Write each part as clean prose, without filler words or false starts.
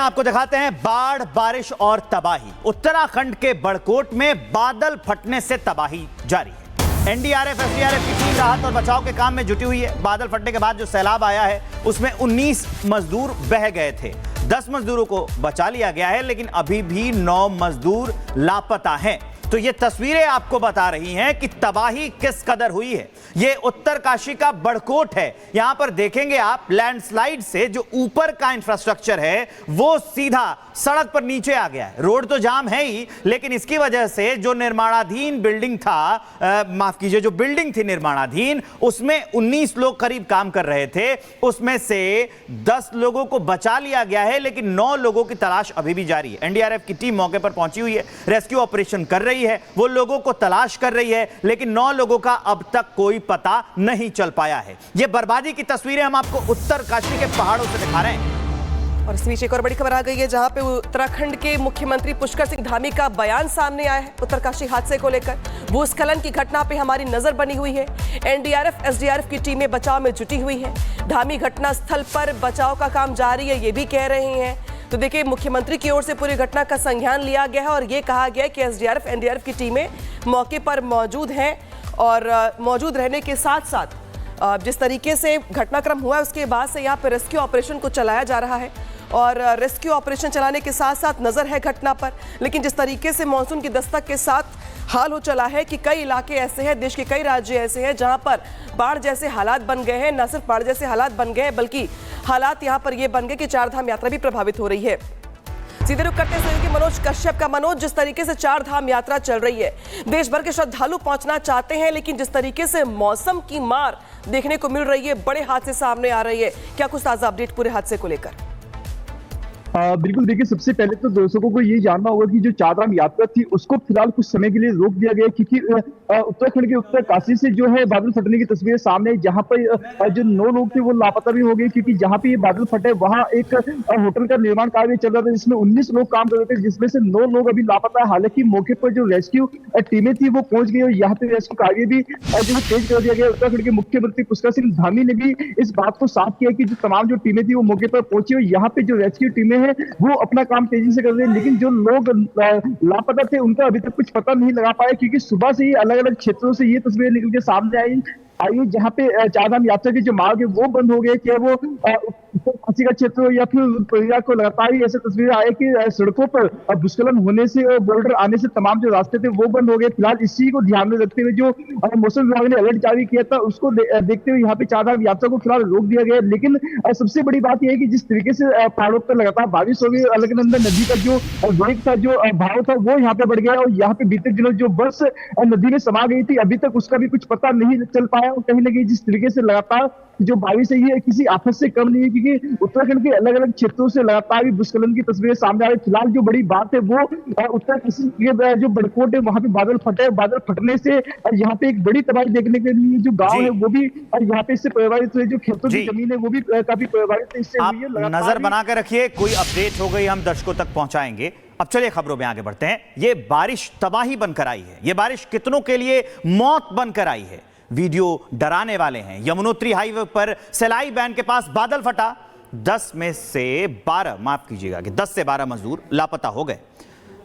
आपको दिखाते हैं बाढ़, बारिश और तबाही। उत्तराखंड के बड़कोट में बादल फटने से तबाही जारी है। एनडीआरएफ, एसडीआरएफ की टीम राहत और बचाव के काम में जुटी हुई है। बादल फटने के बाद जो सैलाब आया है उसमें 19 मजदूर बह गए थे। 10 मजदूरों को बचा लिया गया है, लेकिन अभी भी 9 मजदूर लापता हैं। तो ये तस्वीरें आपको बता रही हैं कि तबाही किस कदर हुई है। ये उत्तरकाशी का बड़कोट है। यहां पर देखेंगे आप, लैंडस्लाइड से जो ऊपर का इंफ्रास्ट्रक्चर है वो सीधा सड़क पर नीचे आ गया है। रोड तो जाम है ही, लेकिन इसकी वजह से जो निर्माणाधीन बिल्डिंग था, माफ कीजिए, जो बिल्डिंग थी निर्माणाधीन, उसमें 19 लोग करीब काम कर रहे थे। उसमें से 10 लोगों को बचा लिया गया है, लेकिन 9 लोगों की तलाश अभी भी जारी है। एनडीआरएफ की टीम मौके पर पहुंची हुई है, रेस्क्यू ऑपरेशन कर रही है, वो लोगों को तलाश कर रही है, लेकिन 9 लोगों का अब तक कोई पता नहीं चल पाया है। ये बर्बादी की तस्वीरें हम आपको उत्तरकाशी के पहाड़ों से दिखा रहे हैं। और इस बीच एक और बड़ी खबर आ गई है, जहां पे उत्तराखंड के मुख्यमंत्री पुष्कर सिंह धामी का बयान सामने आया है उत्तरकाशी हादसे को लेकर। भूस्खलन की घटना पे हमारी नजर बनी हुई है। एनडीआरएफ, एसडीआरएफ की टीमें बचाव में जुटी हुई है। धामी घटना स्थल पर बचाव का काम जारी है, ये भी कह रहे हैं। तो देखिए, मुख्यमंत्री की ओर से पूरी घटना का संज्ञान लिया गया है और ये कहा गया है कि एसडीआरएफ, एनडीआरएफ की टीमें मौके पर मौजूद हैं और मौजूद रहने के साथ साथ जिस तरीके से घटनाक्रम हुआ है उसके बाद से यहाँ पर रेस्क्यू ऑपरेशन को चलाया जा रहा है और रेस्क्यू ऑपरेशन चलाने के साथ साथ नजर है घटना पर। लेकिन जिस तरीके से मानसून की दस्तक के साथ हाल हो चला है कि कई इलाके ऐसे हैं, देश के कई राज्य ऐसे हैं जहां पर बाढ़ जैसे हालात बन गए हैं। न सिर्फ बाढ़ जैसे हालात बन गए हैं, बल्कि हालात यहां पर ये बन गए कि चार धाम यात्रा भी प्रभावित हो रही है। सीधे रुख करते हैं मनोज कश्यप का। मनोज, जिस तरीके से चार धाम यात्रा चल रही है, देश भर के श्रद्धालु पहुंचना चाहते हैं, लेकिन जिस तरीके से मौसम की मार देखने को मिल रही है, बड़े हादसे सामने आ रही है, क्या कुछ ताजा अपडेट पूरे हादसे को लेकर? बिल्कुल, देखिए, सबसे पहले तो दर्शकों को ये जानना होगा कि जो चारधाम यात्रा थी उसको फिलहाल कुछ समय के लिए रोक दिया गया, क्योंकि उत्तराखंड के उत्तरकाशी से जो है बादल फटने की तस्वीरें सामने, जहां पर जो 9 लोग थे वो लापता भी हो गए, क्योंकि जहां पे ये बादल फटे वहां एक होटल का निर्माण कार्य चल रहा था जिसमें 19 लोग काम कर रहे थे, जिसमें से 9 लोग अभी लापता है। हालांकि मौके पर जो रेस्क्यू टीमें थी वो पहुंच गई और यहाँ पे रेस्क्यू कार्य भी जो तेज कर दिया गया। उत्तराखंड के मुख्यमंत्री पुष्कर सिंह धामी ने भी इस बात को साफ किया कि जो तमाम जो टीमें थी वो मौके पर पहुंची और यहाँ पे जो रेस्क्यू टीमें हैं वो अपना काम तेजी से कर रहे हैं। लेकिन जो लोग लापता थे उनका अभी तक कुछ पता नहीं लगा पाया, क्योंकि सुबह से ही अलग अलग क्षेत्रों से ये तस्वीरें निकल के सामने आई जहाँ पे चारधाम यात्रा के जो मार्ग है वो बंद हो गए। क्या वो उत्तरकाशी का क्षेत्र हो या फिर परिवार को लगातार ही ऐसे तस्वीरें आए कि सड़कों पर भूस्खलन होने से और बोल्डर आने से तमाम जो रास्ते थे वो बंद हो गए। फिलहाल इसी को ध्यान में रखते हुए जो मौसम विभाग ने अलर्ट जारी किया था उसको देखते हुए यहाँ पे चारधाम यात्रा को फिलहाल रोक दिया गया। लेकिन सबसे बड़ी बात यह है कि जिस तरीके से पहाड़ों पर लगातार बारिश हो गई, अलकनंदा नदी का जो वेग था, जो भाव था, वो यहाँ पे बढ़ गया और यहाँ पे बीते दिनों जो बस नदी में समा गई थी, अभी तक उसका भी कुछ पता नहीं चल पाया। कहीं ना कहीं जिस तरीके से लगातार जो बारिश है ये किसी आफत से कम नहीं है, क्योंकि उत्तराखंड के अलग अलग क्षेत्रों से लगातार भी भूस्खलन की तस्वीरें सामने आ रही। फिलहाल जो बड़ी बात है वो उत्तरकाशी के जो बड़कोट है वहां पे बादल फटे, बादल फटने से यहाँ पे एक बड़ी तबाही देखने के लिए जो गांव है वो भी यहाँ पे इससे प्रभावित हुए, जो खेतों की जमीन है वो भी काफी प्रभावित है। इससे नजर बनाकर रखिए, कोई अपडेट हो गई हम दर्शकों तक पहुंचाएंगे। अब चलिए खबरों में आगे बढ़ते हैं। ये बारिश तबाही बनकर आई है, ये बारिश कितनों के लिए मौत बनकर आई है। वीडियो डराने वाले हैं। यमुनोत्री हाईवे पर सेलाई बैंड के पास बादल फटा, 10 में से 12, माफ कीजिएगा कि 10 से 12 मजदूर लापता हो गए।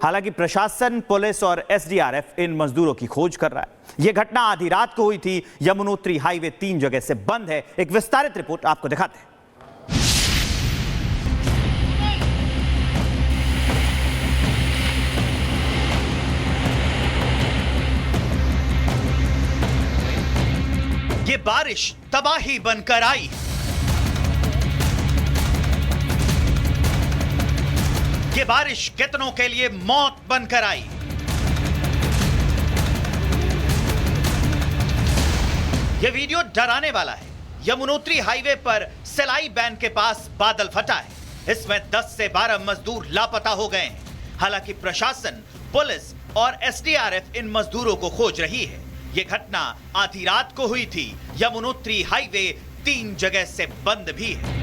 हालांकि प्रशासन, पुलिस और एसडीआरएफ इन मजदूरों की खोज कर रहा है। यह घटना आधी रात को हुई थी। यमुनोत्री हाईवे 3 जगह से बंद है। एक विस्तारित रिपोर्ट आपको दिखाते हैं। ये बारिश तबाही बनकर आई। ये बारिश कितनों के लिए मौत बनकर आई। ये वीडियो डराने वाला है। यमुनोत्री हाईवे पर सेलाई बैंड के पास बादल फटा है। इसमें 10 से 12 मजदूर लापता हो गए हैं। हालांकि प्रशासन, पुलिस और एसडीआरएफ इन मजदूरों को खोज रही है। ये घटना आधी रात को हुई थी। यमुनोत्री हाईवे 3 जगह से बंद भी है।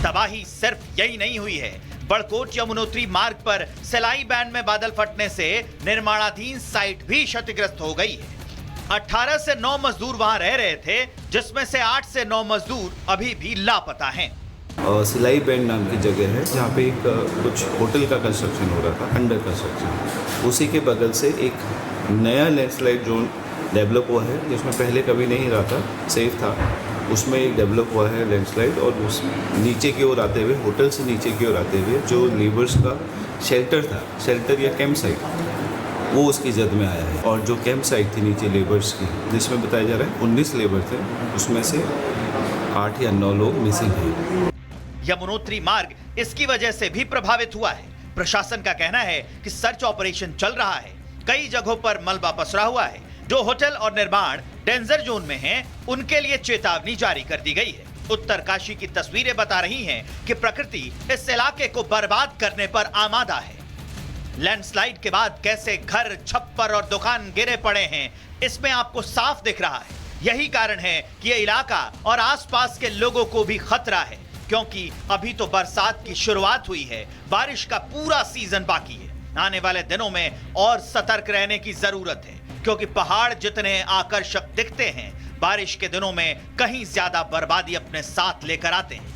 तबाही सिर्फ यही नहीं हुई है। बड़कोट यमुनोत्री मार्ग पर सेलाई बैंड में बादल फटने से निर्माणाधीन साइट भी क्षतिग्रस्त हो गई है। 18 से 9 मजदूर वहां रह रहे थे, जिसमें से 8 से 9 मजदूर अभी भी लापता हैं। सिलाई बैंड नाम की जगह है जहाँ पे एक कुछ होटल का कंस्ट्रक्शन हो रहा था, अंडर कंस्ट्रक्शन। उसी के बगल से एक नया लैंडस्लाइड जोन डेवलप हुआ है, जिसमें पहले कभी नहीं रहा था, सेफ था। उसमें एक डेवलप हुआ है लैंडस्लाइड, और उस नीचे की ओर आते हुए, होटल से नीचे की ओर आते हुए जो लेबर्स का शेल्टर था, शेल्टर या कैंप साइट, वो उसकी जद में आया है। और जो कैंप साइट थी नीचे लेबर्स की, जिसमें बताया जा रहा है 19 लेबर थे, उसमें से 8 या 9 लोग मिसिंग हैं। यमुनोत्री मार्ग इसकी वजह से भी प्रभावित हुआ है। प्रशासन का कहना है कि सर्च ऑपरेशन चल रहा है। कई जगहों पर मलबा पसरा हुआ है। जो होटल और निर्माण डेंजर जोन में हैं, उनके लिए चेतावनी जारी कर दी गई है। उत्तरकाशी की तस्वीरें बता रही हैं कि प्रकृति इस इलाके को बर्बाद करने पर आमादा है। लैंडस्लाइड के बाद कैसे घर, छप्पर और दुकान गिरे पड़े हैं, इसमें आपको साफ दिख रहा है। यही कारण है कि यह इलाका और आसपास के लोगों को भी खतरा है, क्योंकि अभी तो बरसात की शुरुआत हुई है, बारिश का पूरा सीजन बाकी है। आने वाले दिनों में और सतर्क रहने की जरूरत है, क्योंकि पहाड़ जितने आकर्षक दिखते हैं, बारिश के दिनों में कहीं ज्यादा बर्बादी अपने साथ लेकर आते हैं।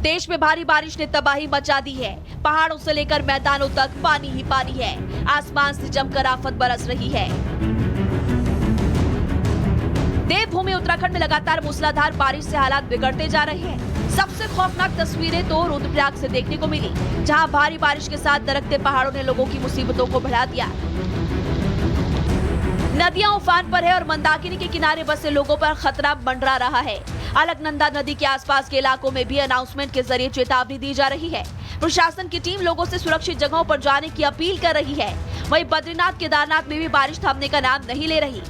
देश में भारी बारिश ने तबाही मचा दी है। पहाड़ों से लेकर मैदानों तक पानी ही पानी है। आसमान से जमकर आफत बरस रही है। देवभूमि उत्तराखंड में लगातार मूसलाधार बारिश से हालात बिगड़ते जा रहे हैं। सबसे खौफनाक तस्वीरें तो रुद्रप्रयाग से देखने को मिली, जहां भारी बारिश के साथ दरकते पहाड़ों ने लोगों की मुसीबतों को बढ़ा दिया। नदियां उफान पर है और मंदाकिनी के किनारे बसे लोगों पर खतरा मंडरा रहा है। अलकनंदा नदी के आसपास के इलाकों में भी अनाउंसमेंट के जरिए चेतावनी दी जा रही है। प्रशासन की टीम लोगों से सुरक्षित जगहों पर जाने की अपील कर रही है। वहीं बद्रीनाथ, केदारनाथ में भी बारिश थमने का नाम नहीं ले रही,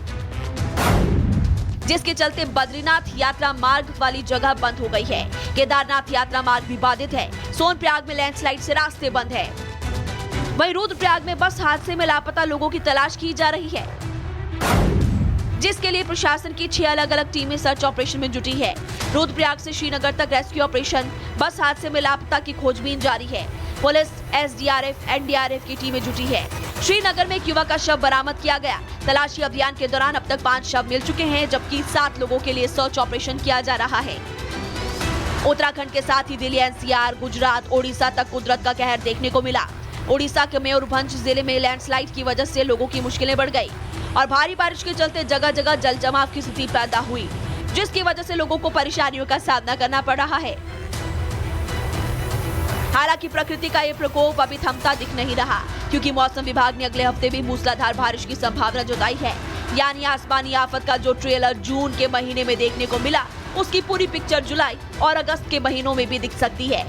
जिसके चलते बद्रीनाथ यात्रा मार्ग वाली जगह बंद हो गई है। केदारनाथ यात्रा मार्ग भी बाधित है। सोनप्रयाग में लैंडस्लाइड से रास्ते बंद है। वहीं रुद्रप्रयाग में बस हादसे में लापता लोगों की तलाश की जा रही है, जिसके लिए प्रशासन की 6 अलग अलग टीमें सर्च ऑपरेशन में जुटी है। रुद्रप्रयाग से श्रीनगर तक रेस्क्यू ऑपरेशन, बस हादसे में लापता की खोजबीन जारी है। पुलिस, एसडीआरएफ, एनडीआरएफ की टीमें जुटी है। श्रीनगर में एक युवक का शव बरामद किया गया। तलाशी अभियान के दौरान अब तक 5 शव मिल चुके हैं, जबकि 7 लोगों के लिए सर्च ऑपरेशन किया जा रहा है। उत्तराखंड के साथ ही दिल्ली, एनसीआर, गुजरात, ओडिशा तक कुदरत का कहर देखने को मिला। ओडिशा के मयूरभंज जिले में लैंडस्लाइड की वजह से लोगों की मुश्किलें बढ़ गई और भारी बारिश के चलते जगह जगह जल जमाव की स्थिति पैदा हुई, जिसकी वजह से लोगों को परेशानियों का सामना करना पड़ रहा है। हालांकि प्रकृति का ये प्रकोप अभी थमता दिख नहीं रहा, क्योंकि मौसम विभाग ने अगले हफ्ते भी मूसलाधार बारिश की संभावना जताई है। यानी आसमानी आफत का जो ट्रेलर जून के महीने में देखने को मिला, उसकी पूरी पिक्चर जुलाई और अगस्त के महीनों में भी दिख सकती है।